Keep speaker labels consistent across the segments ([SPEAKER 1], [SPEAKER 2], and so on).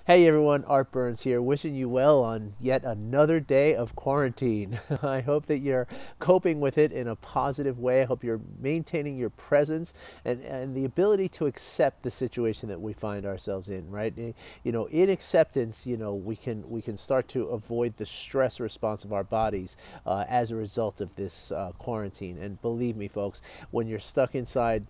[SPEAKER 1] Hey everyone, Art Burns here, wishing you well on yet another day of quarantine. I hope that you're coping with it in a positive way. I hope you're maintaining your presence and the ability to accept the situation that we find ourselves in, right? In acceptance, we can start to avoid the stress response of our bodies as a result of this quarantine. And believe me, folks, when you're stuck inside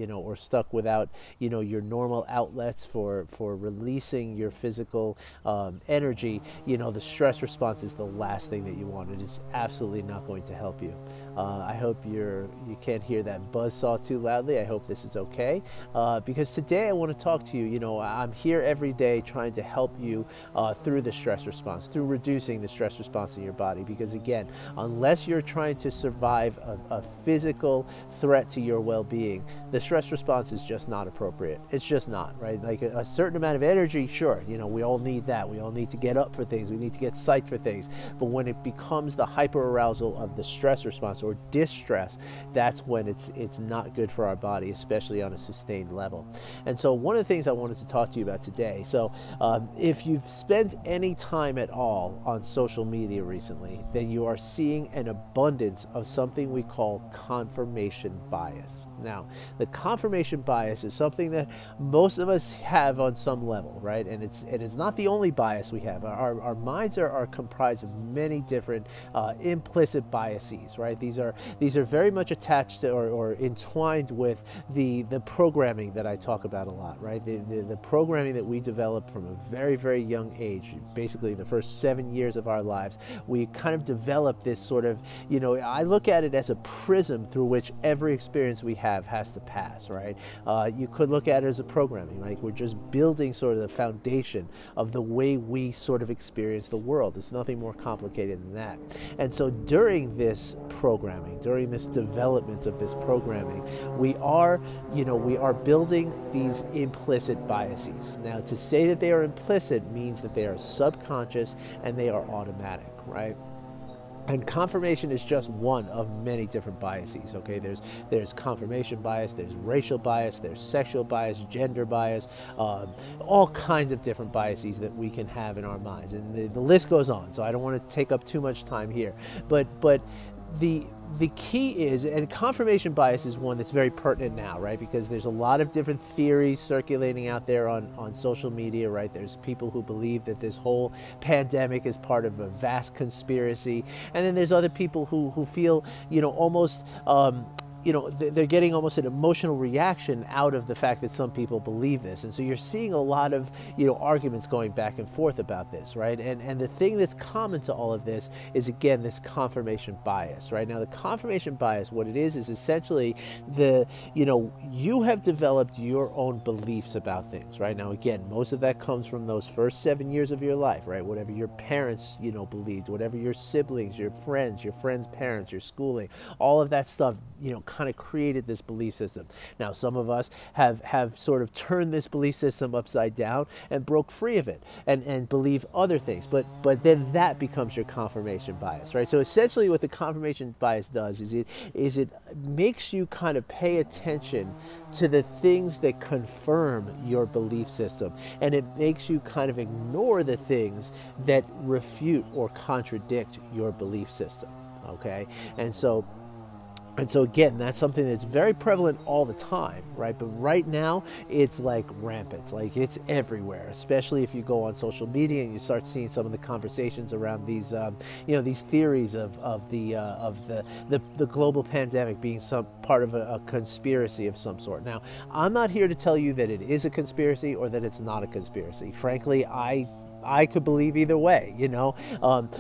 [SPEAKER 1] or stuck without, your normal outlets for releasing your physical energy, the stress response is the last thing that you want. It is absolutely not going to help you. I hope you can't hear that buzzsaw too loudly. I hope this is okay, because today I want to talk to you. I'm here every day trying to help you through the stress response, through reducing the stress response in your body, because again, unless you're trying to survive a physical threat to your well-being, the stress response is just not appropriate. It's just not, right? Like a certain amount of energy, sure, we all need that. We all need to get up for things. We need to get psyched for things. But when it becomes the hyperarousal of the stress response or distress, that's when it's not good for our body, especially on a sustained level. And so one of the things I wanted to talk to you about today, so if you've spent any time at all on social media recently, then you are seeing an abundance of something we call confirmation bias. Now, the confirmation bias is something that most of us have on some level, right? And it's not the only bias we have. Our minds are comprised of many different implicit biases, right? These are very much attached to or entwined with the programming that I talk about a lot, right? The programming that we develop from a very, very young age, basically the first 7 years of our lives. We kind of develop this sort of, I look at it as a prism through which every experience we have has to pass, right? You could look at it as a programming, right? We're just building sort of the foundation of the way we sort of experience the world. It's nothing more complicated than that. And so during this programming, during this development of this programming, we are building these implicit biases. Now, to say that they are implicit means that they are subconscious and they are automatic, right? And confirmation is just one of many different biases, okay? There's confirmation bias, there's racial bias, there's sexual bias, gender bias, all kinds of different biases that we can have in our minds. And the list goes on, so I don't want to take up too much time here. But the key is, and confirmation bias is one that's very pertinent now, right? Because there's a lot of different theories circulating out there on social media, right? There's people who believe that this whole pandemic is part of a vast conspiracy. And then there's other people who feel, almost, they're getting almost an emotional reaction out of the fact that some people believe this. And so you're seeing a lot of, arguments going back and forth about this, right? And the thing that's common to all of this is, again, this confirmation bias, right? Now, the confirmation bias, what it is essentially you have developed your own beliefs about things, right? Now, again, most of that comes from those first 7 years of your life, right? Whatever your parents, believed, whatever your siblings, your friends' parents, your schooling, all of that stuff, kind of created this belief system. Now, some of us have sort of turned this belief system upside down and broke free of it and believe other things. But then that becomes your confirmation bias, right? So essentially what the confirmation bias does is it makes you kind of pay attention to the things that confirm your belief system, and it makes you kind of ignore the things that refute or contradict your belief system, okay? And so again, that's something that's very prevalent all the time, right? But right now, it's like rampant, like it's everywhere, especially if you go on social media and you start seeing some of the conversations around these, these theories of the global pandemic being some part of a conspiracy of some sort. Now, I'm not here to tell you that it is a conspiracy or that it's not a conspiracy. Frankly, I could believe either way,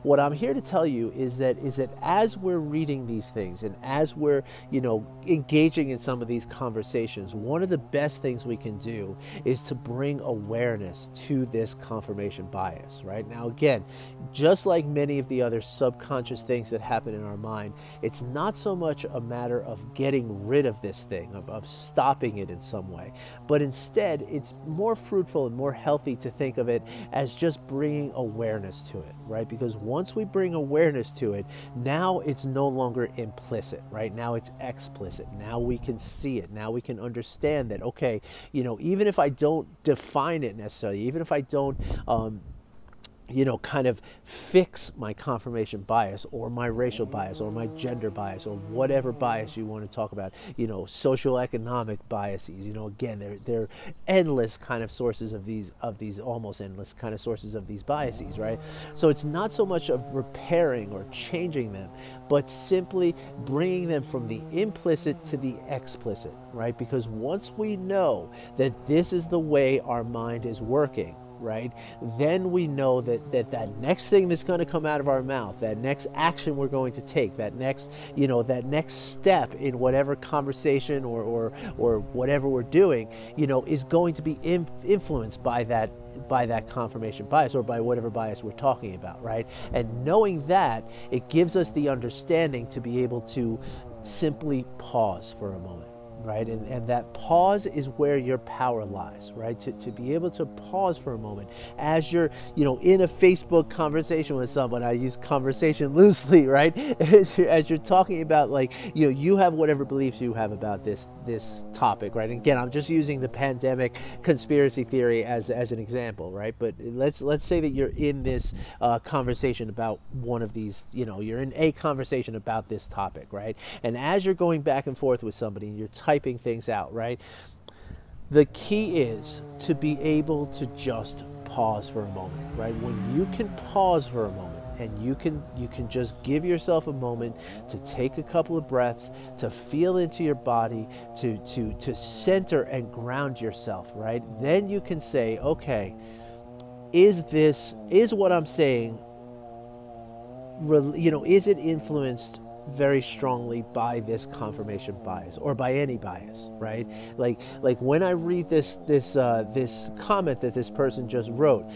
[SPEAKER 1] What I'm here to tell you is that as we're reading these things and as we're, engaging in some of these conversations, one of the best things we can do is to bring awareness to this confirmation bias, right? Now, again, just like many of the other subconscious things that happen in our mind, it's not so much a matter of getting rid of this thing, of stopping it in some way, but instead it's more fruitful and more healthy to think of it as just bringing awareness to it, right? Because once we bring awareness to it, now it's no longer implicit, right? Now it's explicit. Now we can see it. Now we can understand that, okay, even if I don't define it necessarily, even if I don't, kind of fix my confirmation bias or my racial bias or my gender bias or whatever bias you want to talk about, social economic biases, again, they're endless kind of sources of these almost endless kind of sources of these biases, right? So it's not so much of repairing or changing them, but simply bringing them from the implicit to the explicit, right? Because once we know that this is the way our mind is working, right, then we know that next thing that's going to come out of our mouth, that next action we're going to take, that next step in whatever conversation or whatever we're doing, is going to be influenced by that confirmation bias or by whatever bias we're talking about, right? And knowing that, it gives us the understanding to be able to simply pause for a moment. Right, and that pause is where your power lies, right? To be able to pause for a moment as you're, in a Facebook conversation with someone. I use conversation loosely, right? As you're talking about, you have whatever beliefs you have about this topic, right? And again, I'm just using the pandemic conspiracy theory as an example, right? But let's say that you're in this conversation about one of these, you're in a conversation about this topic, right? And as you're going back and forth with somebody, and you're typing things out, right? The key is to be able to just pause for a moment, right? When you can pause for a moment and you can just give yourself a moment to take a couple of breaths, to feel into your body, to center and ground yourself, right? Then you can say, okay, is what I'm saying, is it influenced very strongly by this confirmation bias or by any bias, right? Like when I read this comment that this person just wrote,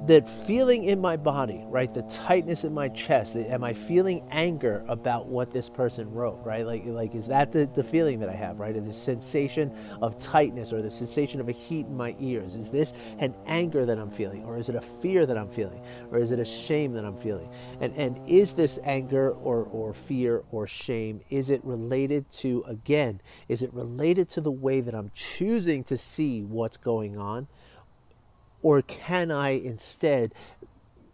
[SPEAKER 1] that feeling in my body, right? The tightness in my chest. Am I feeling anger about what this person wrote, right? Like is that the feeling that I have, right? The sensation of tightness or the sensation of a heat in my ears. Is this an anger that I'm feeling? Or is it a fear that I'm feeling? Or is it a shame that I'm feeling? And is this anger or fear or shame, is it related to the way that I'm choosing to see what's going on? Or can I instead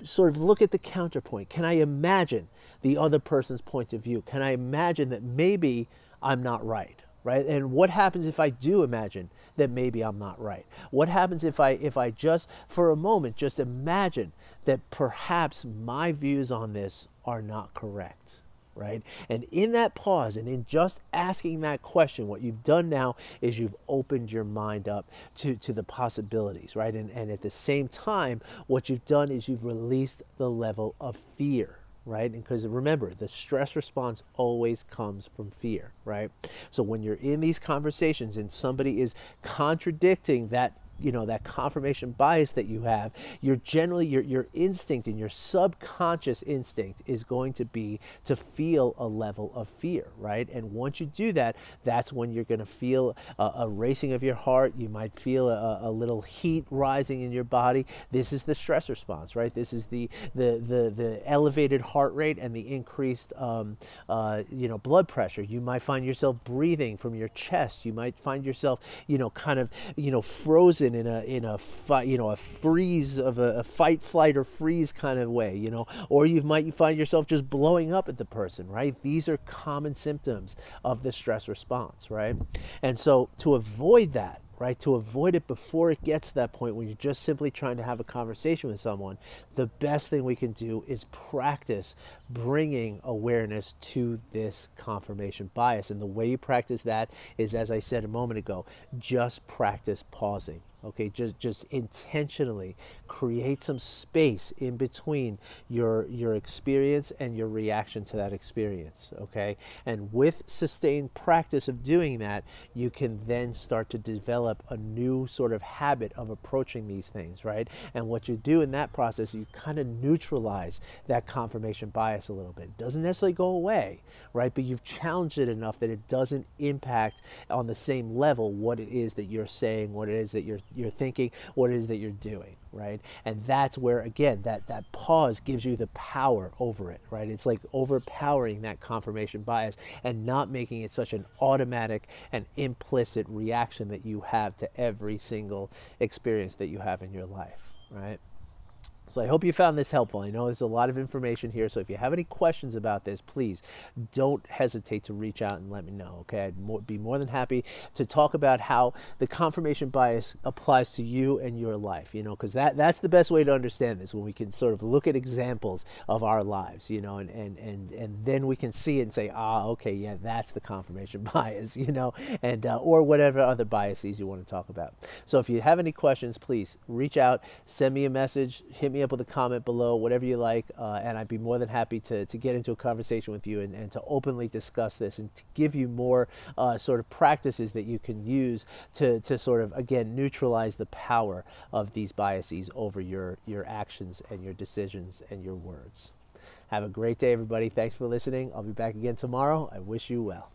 [SPEAKER 1] sort of look at the counterpoint? Can I imagine the other person's point of view? Can I imagine that maybe I'm not right? And what happens if I do imagine that maybe I'm not right? What happens if I just for a moment just imagine that perhaps my views on this are not correct? Right? And in that pause and in just asking that question, what you've done now is you've opened your mind up to the possibilities, right? And at the same time, what you've done is you've released the level of fear, right? And because remember, the stress response always comes from fear, right? So when you're in these conversations and somebody is contradicting that that confirmation bias that you have, you're generally, your instinct and your subconscious instinct is going to be to feel a level of fear, right? And once you do that, that's when you're going to feel a racing of your heart. You might feel a little heat rising in your body. This is the stress response, right? This is the elevated heart rate and the increased blood pressure. You might find yourself breathing from your chest. You might find yourself kind of frozen in a fight, a freeze of a fight, flight, or freeze kind of way, or you might find yourself just blowing up at the person, right? These are common symptoms of the stress response, right? And so to avoid that, right, to avoid it before it gets to that point when you're just simply trying to have a conversation with someone, the best thing we can do is practice bringing awareness to this confirmation bias. And the way you practice that is, as I said a moment ago, just practice pausing. Okay, just intentionally create some space in between your experience and your reaction to that experience, okay? And with sustained practice of doing that, you can then start to develop a new sort of habit of approaching these things, right? And what you do in that process, you kind of neutralize that confirmation bias a little bit. It doesn't necessarily go away, right? But you've challenged it enough that it doesn't impact on the same level what it is that you're saying, what it is that you're you're thinking, what it is that you're doing, right? And that's where, again, that pause gives you the power over it, right? It's like overpowering that confirmation bias and not making it such an automatic and implicit reaction that you have to every single experience that you have in your life, right? So I hope you found this helpful. I know there's a lot of information here, so if you have any questions about this, please don't hesitate to reach out and let me know, okay? I'd be more than happy to talk about how the confirmation bias applies to you and your life, you know, because that's the best way to understand this, when we can sort of look at examples of our lives, you know, and then we can see it and say, okay, yeah, that's the confirmation bias, you know, and or whatever other biases you want to talk about. So if you have any questions, please reach out, send me a message, hit me up with a comment below, whatever you like, and I'd be more than happy to get into a conversation with you and to openly discuss this and to give you more sort of practices that you can use to sort of, again, neutralize the power of these biases over your actions and your decisions and your words. Have a great day, everybody. Thanks for listening. I'll be back again tomorrow. I wish you well.